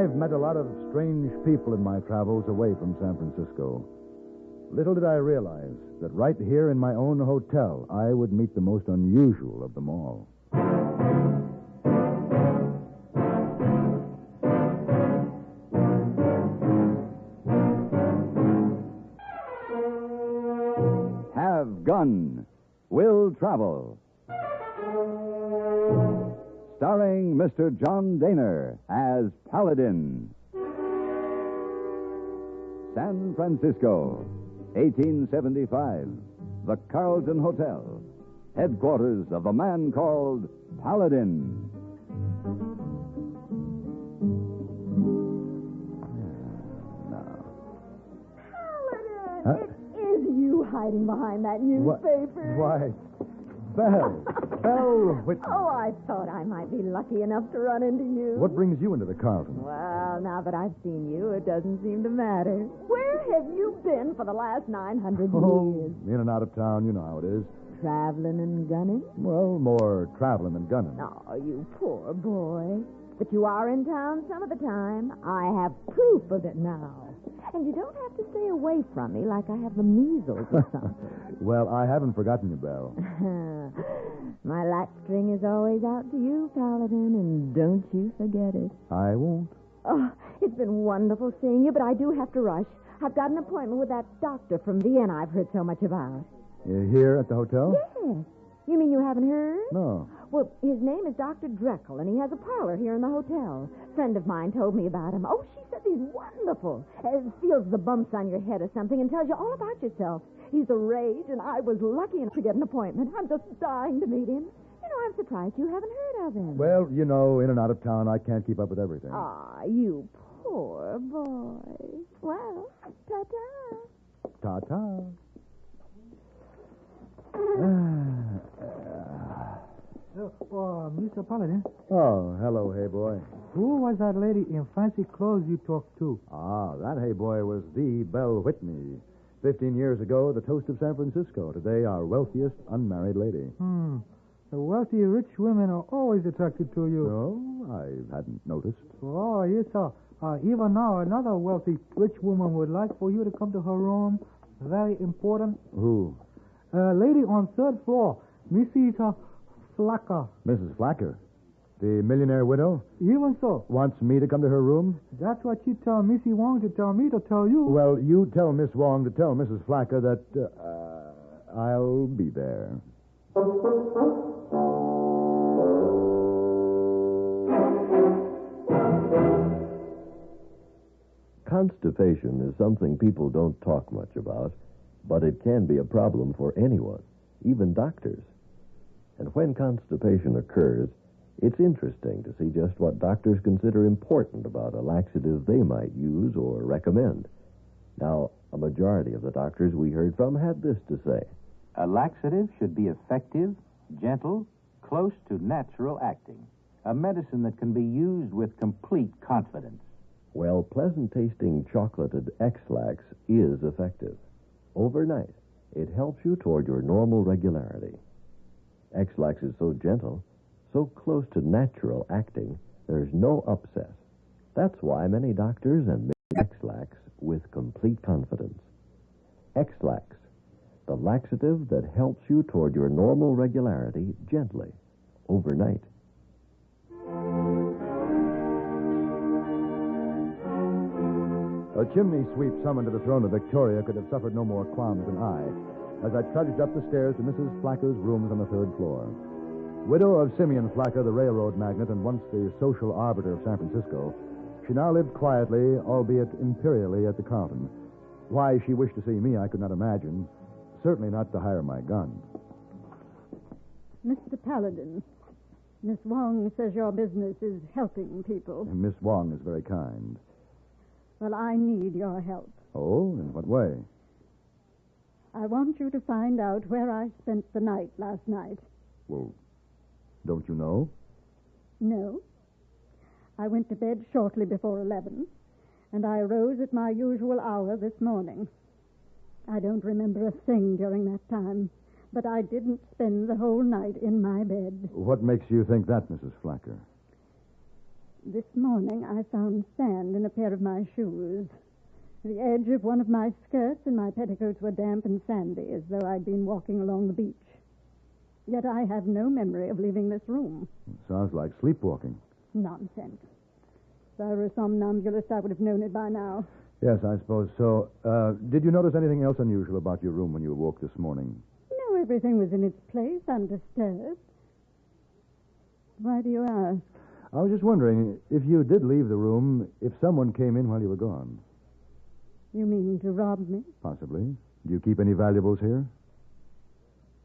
I've met a lot of strange people in my travels away from San Francisco. Little did I realize that right here in my own hotel, I would meet the most unusual of them all. Have Gun, Will Travel. Starring Mr. John Dehner as Paladin. San Francisco, 1875. The Carlton Hotel, headquarters of a man called Paladin. Paladin! It is you hiding behind that newspaper. Why, Belle. Belle Whitney. Oh, I thought I might be lucky enough to run into you. What brings you into the Carlton? Well, now that I've seen you, it doesn't seem to matter. Where have you been for the last 900 years? In and out of town, you know how it is. Traveling and gunning? Well, more traveling than gunning. Oh, you poor boy. But you are in town some of the time. I have proof of it now. And you don't have to stay away from me like I have the measles or something. Well, I haven't forgotten you, Belle. My latch string is always out to you, Paladin, and don't you forget it. I won't. Oh, it's been wonderful seeing you, but I do have to rush. I've got an appointment with that doctor from Vienna I've heard so much about. Here at the hotel? Yes. You mean you haven't heard? No. Well, his name is Dr. Dreckle, and he has a parlor here in the hotel. A friend of mine told me about him. Oh, she says he's wonderful. Feels the bumps on your head or something and tells you all about yourself. He's the rage, and I was lucky enough to get an appointment. I'm just dying to meet him. You know, I'm surprised you haven't heard of him. Well, you know, in and out of town, I can't keep up with everything. Ah, you poor boy. Well, ta-ta. Ta-ta. Mr. Paladin. Oh, hello, hey boy. Who was that lady in fancy clothes you talked to? Ah, that hey boy was the Belle Whitney. 15 years ago, the toast of San Francisco. Today, our wealthiest unmarried lady. The wealthy, rich women are always attracted to you. No, I hadn't noticed. Oh, yes, sir. Even now, another wealthy, rich woman would like for you to come to her room. Very important. Who? A lady on third floor, Mrs. Flacker. Mrs. Flacker. The millionaire widow? Even so. Wants me to come to her room? That's what you tell Missy Wong to tell me to tell you. Well, you tell Miss Wong to tell Mrs. Flacker that I'll be there. Constipation is something people don't talk much about, but it can be a problem for anyone, even doctors. And when constipation occurs, it's interesting to see just what doctors consider important about a laxative they might use or recommend. Now, a majority of the doctors we heard from had this to say. A laxative should be effective, gentle, close to natural acting. A medicine that can be used with complete confidence. Well, pleasant-tasting chocolated X-Lax is effective. Overnight, it helps you toward your normal regularity. X-Lax is so gentle, so close to natural acting, there's no upset. That's why many doctors and make X-Lax with complete confidence. X-Lax, the laxative that helps you toward your normal regularity gently, overnight. A chimney sweep summoned to the throne of Victoria could have suffered no more qualms than I, as I trudged up the stairs to Mrs. Flacker's rooms on the third floor. Widow of Simeon Flacker, the railroad magnate and once the social arbiter of San Francisco, she now lived quietly, albeit imperially, at the Carlton. Why she wished to see me, I could not imagine. Certainly not to hire my gun. Mr. Paladin, Miss Wong says your business is helping people. And Miss Wong is very kind. Well, I need your help. Oh, in what way? I want you to find out where I spent the night last night. Well, don't you know? No. I went to bed shortly before 11, and I rose at my usual hour this morning. I don't remember a thing during that time, but I didn't spend the whole night in my bed. What makes you think that, Mrs. Flacker? This morning I found sand in a pair of my shoes. The edge of one of my skirts and my petticoats were damp and sandy, as though I'd been walking along the beach. Yet I have no memory of leaving this room. Sounds like sleepwalking. Nonsense. If I were a somnambulist, I would have known it by now. Yes, I suppose so. Did you notice anything else unusual about your room when you awoke this morning? No, everything was in its place, undisturbed. Why do you ask? I was just wondering, if you did leave the room, if someone came in while you were gone. You mean to rob me? Possibly. Do you keep any valuables here?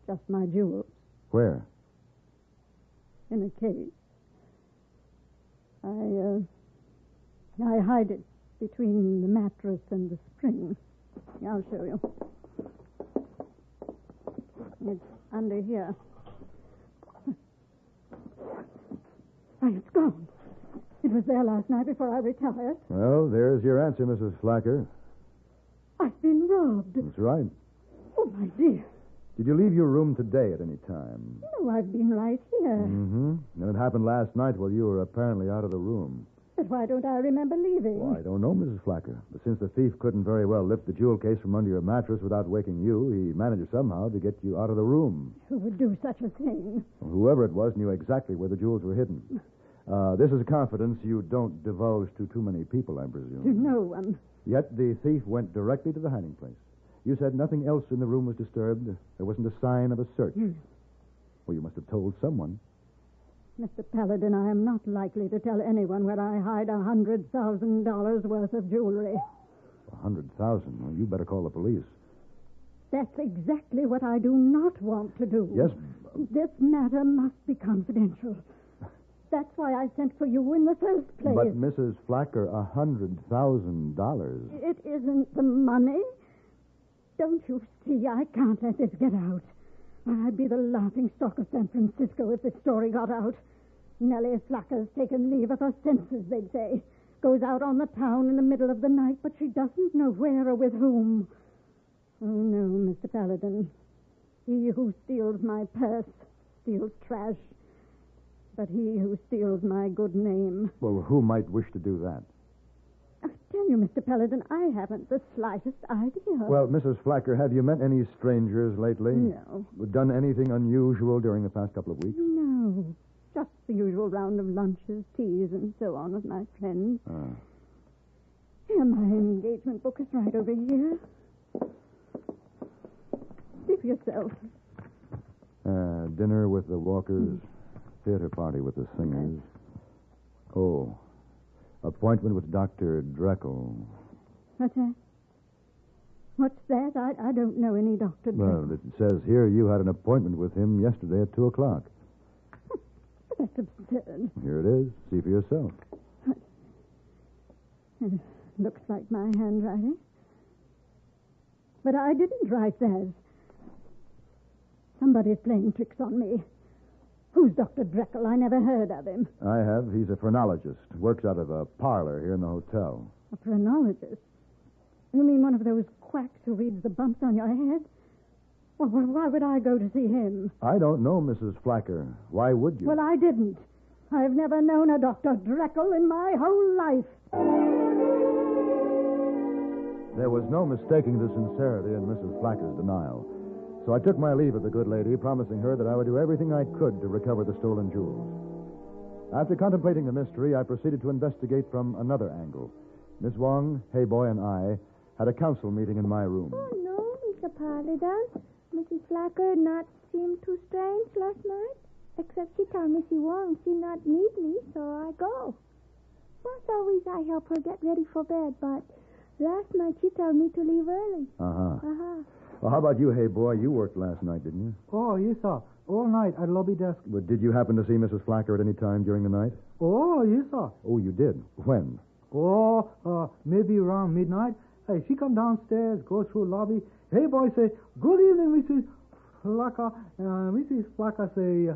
Just my jewels. Where? In a case. I hide it between the mattress and the spring. I'll show you. It's under here. Why, it's gone. It was there last night before I retired. Well, there's your answer, Mrs. Flacker. I've been robbed. That's right. Oh, my dear. Did you leave your room today at any time? No, I've been right here. Mm-hmm. And it happened last night while you were apparently out of the room. But why don't I remember leaving? Well, I don't know, Mrs. Flacker. But since the thief couldn't very well lift the jewel case from under your mattress without waking you, he managed somehow to get you out of the room. Who would do such a thing? Well, whoever it was knew exactly where the jewels were hidden. This is a confidence you don't divulge to too many people, I presume. To no one. Yet the thief went directly to the hiding place. You said nothing else in the room was disturbed. There wasn't a sign of a search. Well, you must have told someone. Mr. Paladin, I am not likely to tell anyone where I hide $100,000 worth of jewelry. 100,000? Well, you better call the police. That's exactly what I do not want to do. Yes. This matter must be confidential. That's why I sent for you in the first place. But, Mrs. Flacker, $100,000. It isn't the money. Don't you see? I can't let this get out. I'd be the laughing stock of San Francisco if this story got out. Nellie Flacker's taken leave of her senses, they'd say. Goes out on the town in the middle of the night, but she doesn't know where or with whom. Oh, no, Mr. Paladin. He who steals my purse steals trash. But he who steals my good name... Well, who might wish to do that? I tell you, Mr. Paladin, I haven't the slightest idea. Well, Mrs. Flacker, have you met any strangers lately? No. Done anything unusual during the past couple of weeks? No. Just the usual round of lunches, teas, and so on with my friends. Here, my engagement book is right over here. See for yourself. Dinner with the Walkers, theater party with the singers. Oh, appointment with Dr. Dreckle. What's that? What's that? I don't know any Dr. Dreckle. Well, it says here you had an appointment with him yesterday at 2 o'clock. That's absurd. Here it is. See for yourself. It looks like my handwriting. But I didn't write that. Somebody's playing tricks on me. Who's Dr. Dreckle? I never heard of him. I have. He's a phrenologist. Works out of a parlor here in the hotel. A phrenologist? You mean one of those quacks who reads the bumps on your head? Well, why would I go to see him? I don't know, Mrs. Flacker. Why would you? Well, I didn't. I've never known a Dr. Dreckle in my whole life. There was no mistaking the sincerity in Mrs. Flacker's denial. So I took my leave of the good lady, promising her that I would do everything I could to recover the stolen jewels. After contemplating the mystery, I proceeded to investigate from another angle. Miss Wong, Hey Boy, and I had a council meeting in my room. Oh, no, Mr. Paladin. Mrs. Flacker not seem too strange last night. Except she told Missy Wong she not need me, so I go. Most always I help her get ready for bed, but last night she told me to leave early. Well, how about you, Hey Boy? You worked last night, didn't you? Oh, yes, sir. All night at lobby desk. But did you happen to see Mrs. Flacker at any time during the night? Oh, yes, sir. Oh, you did? When? Oh, maybe around midnight. Hey, she come downstairs, go through lobby. Hey, boy, say, good evening, Mrs. Flacker. Mrs. Flacker say,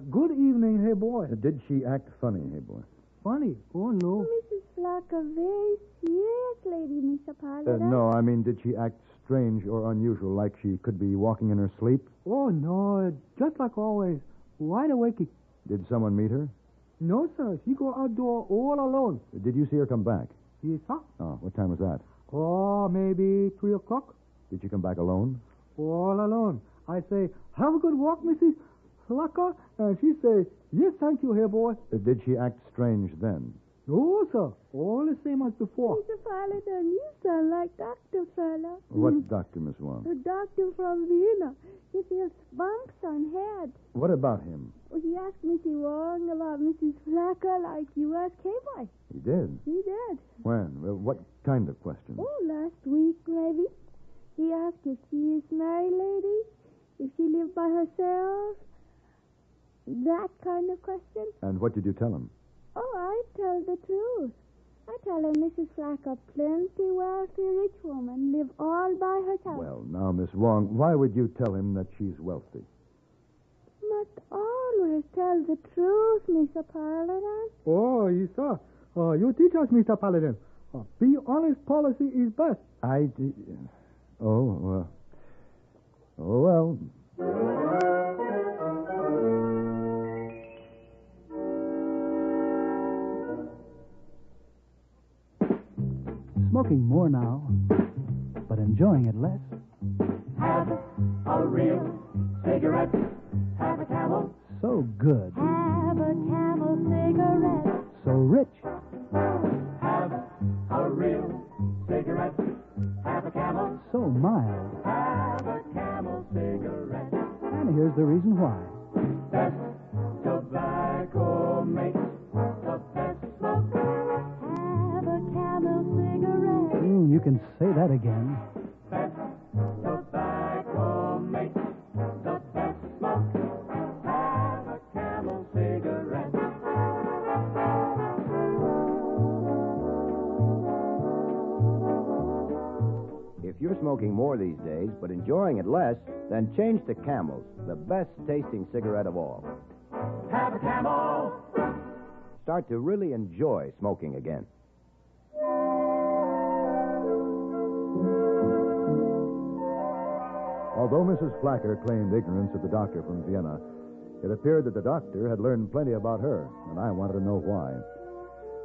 good evening, hey, boy. Did she act funny, Hey Boy? Funny? Oh, no. Mrs. Flacker, very serious lady, Mr. Paladin. No, I mean, did she act strange or unusual, like she could be walking in her sleep? Oh, no, just like always. Wide awake. Did someone meet her? No, sir. She go outdoor all alone. Did you see her come back? Yes, sir. Oh, what time was that? Oh, maybe 3 o'clock. Did she come back alone? All alone. I say, have a good walk, Mrs. Flacker. And she say, yes, thank you, here, boy. Did she act strange then? No, sir. All the same as before. Mr. Paladin, you sound like Dr. Fella. What doctor, Miss Wong? A doctor from Vienna. He feels bumps on head. What about him? Well, he asked Missy Wong about Mrs. Flacker like you asked K-Boy. He did? He did. When? What kind of question? Oh, last week, maybe. He asked if she is married lady, if she lived by herself. That kind of question. And what did you tell him? Oh, I tell the truth. I tell her Mrs. Flacker, plenty wealthy rich woman, live all by herself. Well, now, Miss Wong, why would you tell him that she's wealthy? Must always tell the truth, Mr. Paladin. Oh, yes, sir. You teach us, Mr. Paladin. Be honest policy is best. Oh, well. Smoking more now, but enjoying it less. Have a real cigarette. Have a Camel. So good. Have a Camel cigarette. So rich. Have a real cigarette. Have a Camel. So mild. Have a Camel cigarette. And here's the reason why. Best tobacco makes the best smoke. Have a Camel cigarette. You can say that again. Best tobacco makes the best smoke. Have a Camel cigarette. If you're smoking more these days, but enjoying it less, then change to Camels, the best-tasting cigarette of all. Have a Camel. Start to really enjoy smoking again. Although Mrs. Flacker claimed ignorance of the doctor from Vienna, it appeared that the doctor had learned plenty about her, and I wanted to know why.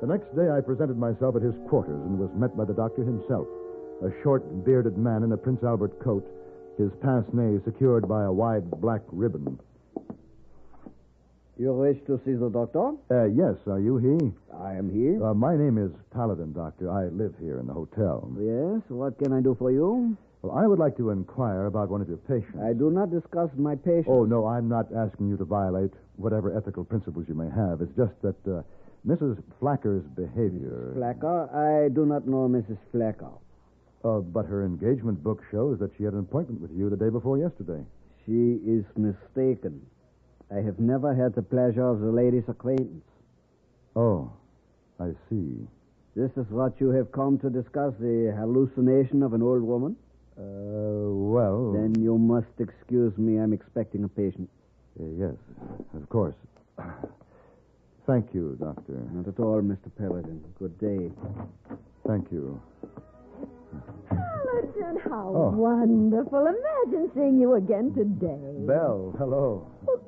The next day, I presented myself at his quarters and was met by the doctor himself, a short, bearded man in a Prince Albert coat, his pince-nez secured by a wide black ribbon. You wish to see the doctor? Yes, are you he? I am here. My name is Paladin, doctor. I live here in the hotel. Yes, what can I do for you? Well, I would like to inquire about one of your patients. I do not discuss my patients. Oh, no, I'm not asking you to violate whatever ethical principles you may have. It's just that Mrs. Flacker's behavior... Flacker? I do not know Mrs. Flacker. But her engagement book shows that she had an appointment with you the day before yesterday. She is mistaken. I have never had the pleasure of the lady's acquaintance. Oh, I see. This is what you have come to discuss, the hallucination of an old woman? Well... Then you must excuse me. I'm expecting a patient. Yes, of course. Thank you, Doctor. Not at all, Mr. Paladin. Good day. Thank you. Paladin, how wonderful. Imagine seeing you again today. Belle, hello. Well,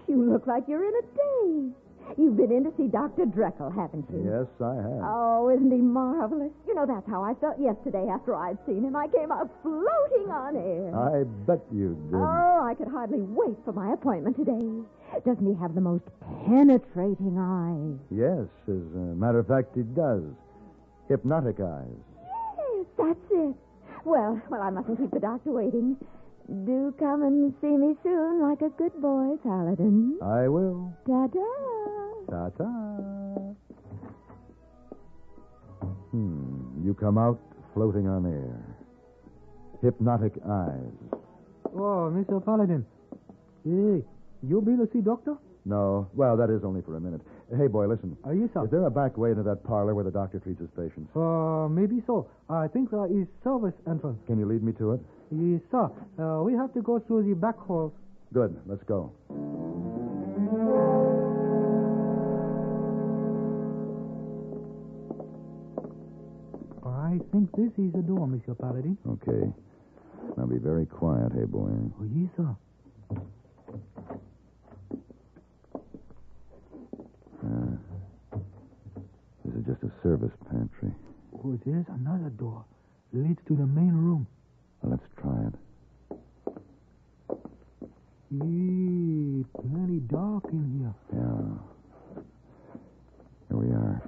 you look like you're in a daze. You've been in to see Dr. Dreckel, haven't you? Yes, I have. Oh, isn't he marvelous? You know, that's how I felt yesterday after I'd seen him. I came out floating on air. I bet you did. Oh, I could hardly wait for my appointment today. Doesn't he have the most penetrating eyes? Yes, as a matter of fact, he does. Hypnotic eyes. Yes, that's it. Well, I mustn't keep the doctor waiting. Do come and see me soon, like a good boy, Paladin. I will. Ta-ta. Ta-ta. You come out floating on air. Hypnotic eyes. Oh, Mr. Paladin. Hey, you been to see doctor? No. Well, that is only for a minute. Hey, boy, listen. Yes, sir. Is there a back way into that parlor where the doctor treats his patients? Maybe so. I think there is service entrance. Can you lead me to it? Yes, sir. We have to go through the back halls. Good. Let's go. I think this is the door, Monsieur Paladin. Okay. Now be very quiet, hey, boy. Oh, yes, sir. service pantry. Oh, there's another door. Leads to the main room. Well, let's try it. Plenty dark in here. Yeah. Here we are.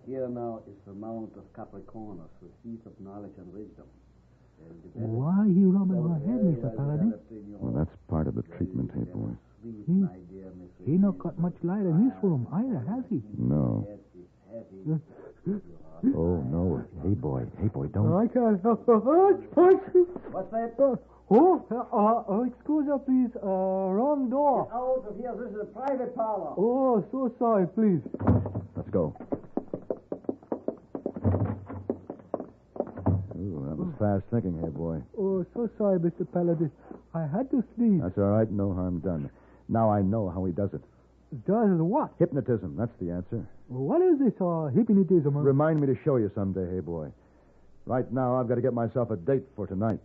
Here now is the Mount of Capricornus, the seat of knowledge and wisdom. Why are you rubbing her head, Mr. Paladin? Well, that's part of the treatment, hey, boy. He not got much light in this room either, has he? No. Oh, no. Hey, boy, don't. I can't help it. What's that? Excuse us, please. Wrong door. Get out of here. This is a private parlor. Oh, so sorry, please. Let's go. Ooh, that was fast thinking, hey, boy. Oh, so sorry, Mr. Paladin. I had to sneeze. That's all right. No harm done. Now I know how he does it. Does what? Hypnotism. That's the answer. What is this, hypnotism? Remind me to show you someday, hey, boy. Right now, I've got to get myself a date for tonight.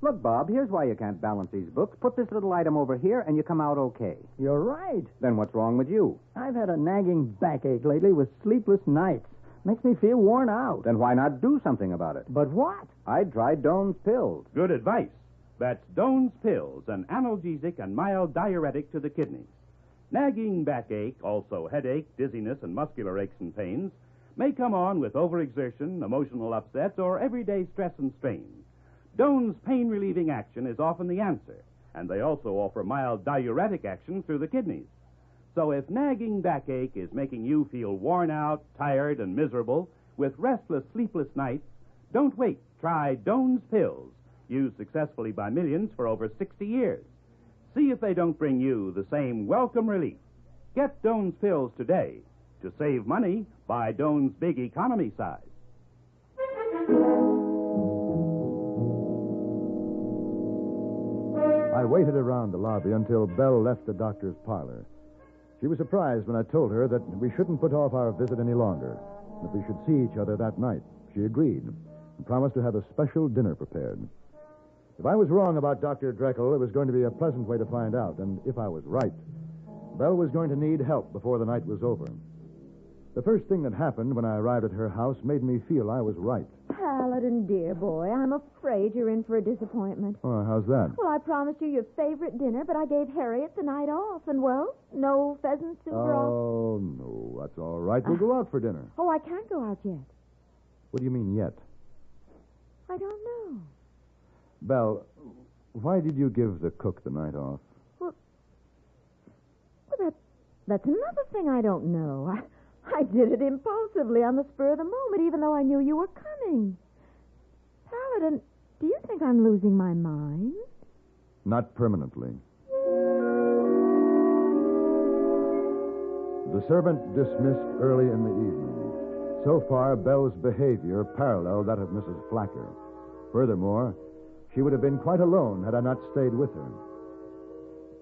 Look, Bob, here's why you can't balance these books. Put this little item over here, and you come out okay. You're right. Then what's wrong with you? I've had a nagging backache lately with sleepless nights. Makes me feel worn out. Then why not do something about it? But what? I'd try Doan's Pills. Good advice. That's Doan's Pills, an analgesic and mild diuretic to the kidneys. Nagging backache, also headache, dizziness, and muscular aches and pains may come on with overexertion, emotional upsets, or everyday stress and strain. Doan's pain-relieving action is often the answer, and they also offer mild diuretic action through the kidneys. So if nagging backache is making you feel worn out, tired, and miserable with restless, sleepless nights, don't wait. Try Doan's Pills, used successfully by millions for over 60 years. See if they don't bring you the same welcome relief. Get Doan's Pills today. To save money, buy Doan's Big Economy size. I waited around the lobby until Belle left the doctor's parlor. She was surprised when I told her that we shouldn't put off our visit any longer, that we should see each other that night. She agreed and promised to have a special dinner prepared. If I was wrong about Dr. Dreckel, it was going to be a pleasant way to find out, and if I was right, Belle was going to need help before the night was over. The first thing that happened when I arrived at her house made me feel I was right. Paladin, dear boy, I'm afraid you're in for a disappointment. Oh, how's that? Well, I promised you your favorite dinner, but I gave Harriet the night off, and, well, no pheasant soup or all. Oh, no, that's all right. We'll go out for dinner. Oh, I can't go out yet. What do you mean, yet? I don't know. Belle, why did you give the cook the night off? Well, that's another thing I don't know. I did it impulsively on the spur of the moment, even though I knew you were coming. Paladin, do you think I'm losing my mind? Not permanently. The servant dismissed early in the evening. So far, Belle's behavior paralleled that of Mrs. Flacker. Furthermore, she would have been quite alone had I not stayed with her.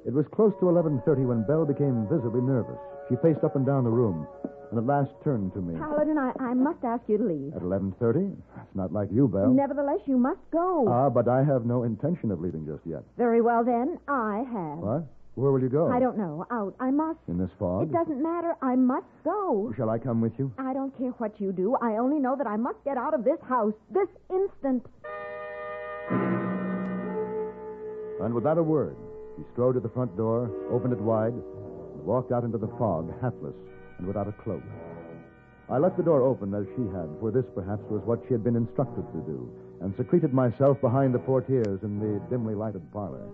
It was close to 11:30 when Belle became visibly nervous. She paced up and down the room and at last turned to me. Paladin, I must ask you to leave. At 11:30? That's not like you, Belle. Nevertheless, you must go. But I have no intention of leaving just yet. Very well, then. I have. What? Where will you go? I don't know. Out. I must. In this fog? It doesn't matter. I must go. Shall I come with you? I don't care what you do. I only know that I must get out of this house this instant. And without a word, he strode to the front door, opened it wide, and walked out into the fog, hatless and without a cloak. I left the door open as she had, for this perhaps was what she had been instructed to do, and secreted myself behind the portieres in the dimly lighted parlor.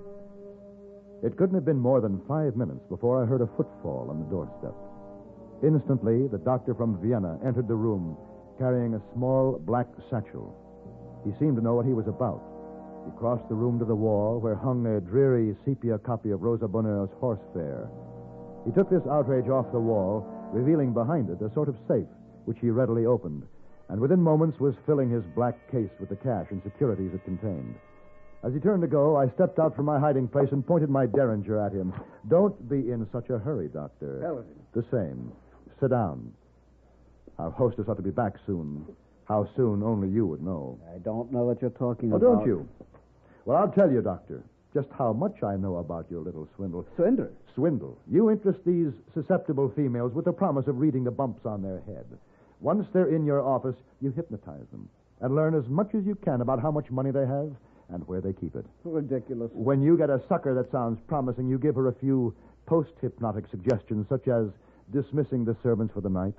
It couldn't have been more than 5 minutes before I heard a footfall on the doorstep. Instantly, the doctor from Vienna entered the room, carrying a small black satchel. He seemed to know what he was about. He crossed the room to the wall, where hung a dreary sepia copy of Rosa Bonheur's Horse Fair. He took this outrage off the wall, revealing behind it a sort of safe, which he readily opened, and within moments was filling his black case with the cash and securities it contained. As he turned to go, I stepped out from my hiding place and pointed my derringer at him. Don't be in such a hurry, Doctor. Paladin. The same. Sit down. Our hostess ought to be back soon. How soon, only you would know. I don't know what you're talking Oh, about. don't you? Well, I'll tell you, Doctor, just how much I know about your little swindle. Swindle? Swindle. You interest these susceptible females with the promise of reading the bumps on their head. Once they're in your office, you hypnotize them and learn as much as you can about how much money they have and where they keep it. Ridiculous. When you get a sucker that sounds promising, you give her a few post-hypnotic suggestions, such as dismissing the servants for the night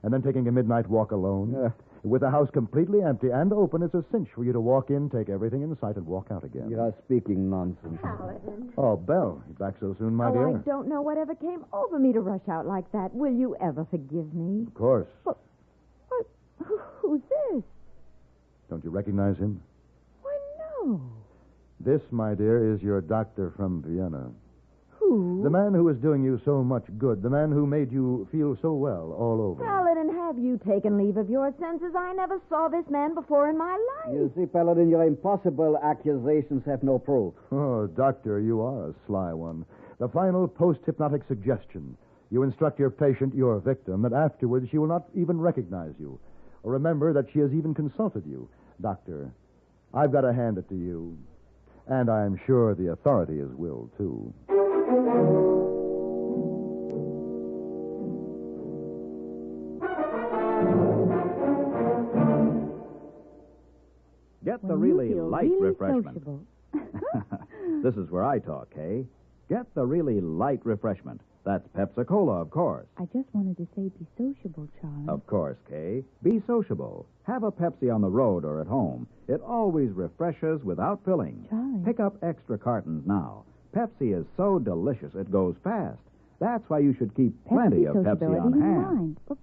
and then taking a midnight walk alone. With the house completely empty and open, it's a cinch for you to walk in, take everything in sight, and walk out again. You're speaking nonsense. Paladin. Oh, Belle, you back so soon, my dear? I don't know whatever came over me to rush out like that. Will you ever forgive me? Of course. But who's this? Don't you recognize him? Why, no. This, my dear, is your doctor from Vienna. Who? The man who is doing you so much good. The man who made you feel so well all over. Paladin, have you taken leave of your senses? I never saw this man before in my life. You see, Paladin, your impossible accusations have no proof. Oh, doctor, you are a sly one. The final post-hypnotic suggestion. You instruct your patient, your victim, that afterwards she will not even recognize you or remember that she has even consulted you. Doctor, I've got to hand it to you. And I'm sure the authorities will, too. Get the really light refreshment. This is where I talk, Kay. Get the really light refreshment. That's Pepsi-Cola, of course. I just wanted to say be sociable, Charlie. Of course, Kay. Be sociable. Have a Pepsi on the road or at home. It always refreshes without filling. Charlie. Pick up extra cartons now. Pepsi is so delicious it goes fast. That's why you should keep plenty of Pepsi on hand. Mind. Oops.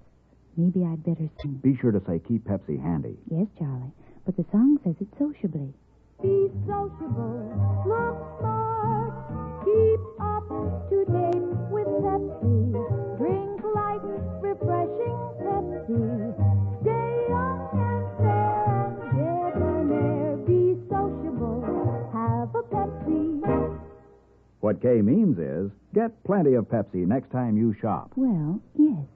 Maybe I'd better sing. Be sure to say keep Pepsi handy. Yes, Charlie. But the song says it sociably. Be sociable, look smart, keep up to date with Pepsi. Drink light, refreshing Pepsi. Stay young and fair and debonair. Be sociable, have a Pepsi. What Kay means is get plenty of Pepsi next time you shop. Well, yes.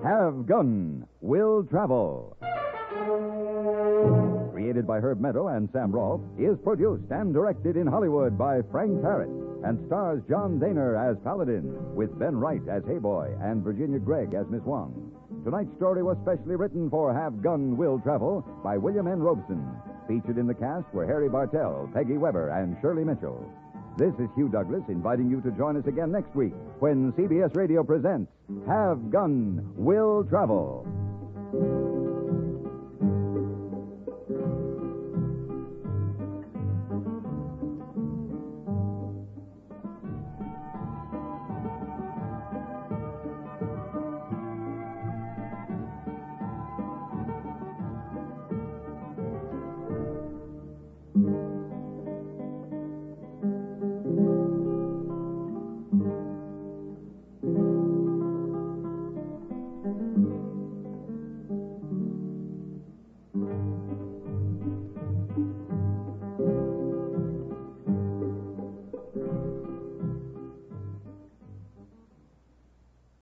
Have Gun Will Travel. Created by Herb Meadow and Sam Rolfe, is produced and directed in Hollywood by Frank Parrott and stars John Dehner as Paladin, with Ben Wright as Hayboy and Virginia Gregg as Miss Wong. Tonight's story was specially written for Have Gun Will Travel by William N. Robeson. Featured in the cast were Harry Bartell, Peggy Weber, and Shirley Mitchell. This is Hugh Douglas inviting you to join us again next week when CBS Radio presents Have Gun Will Travel.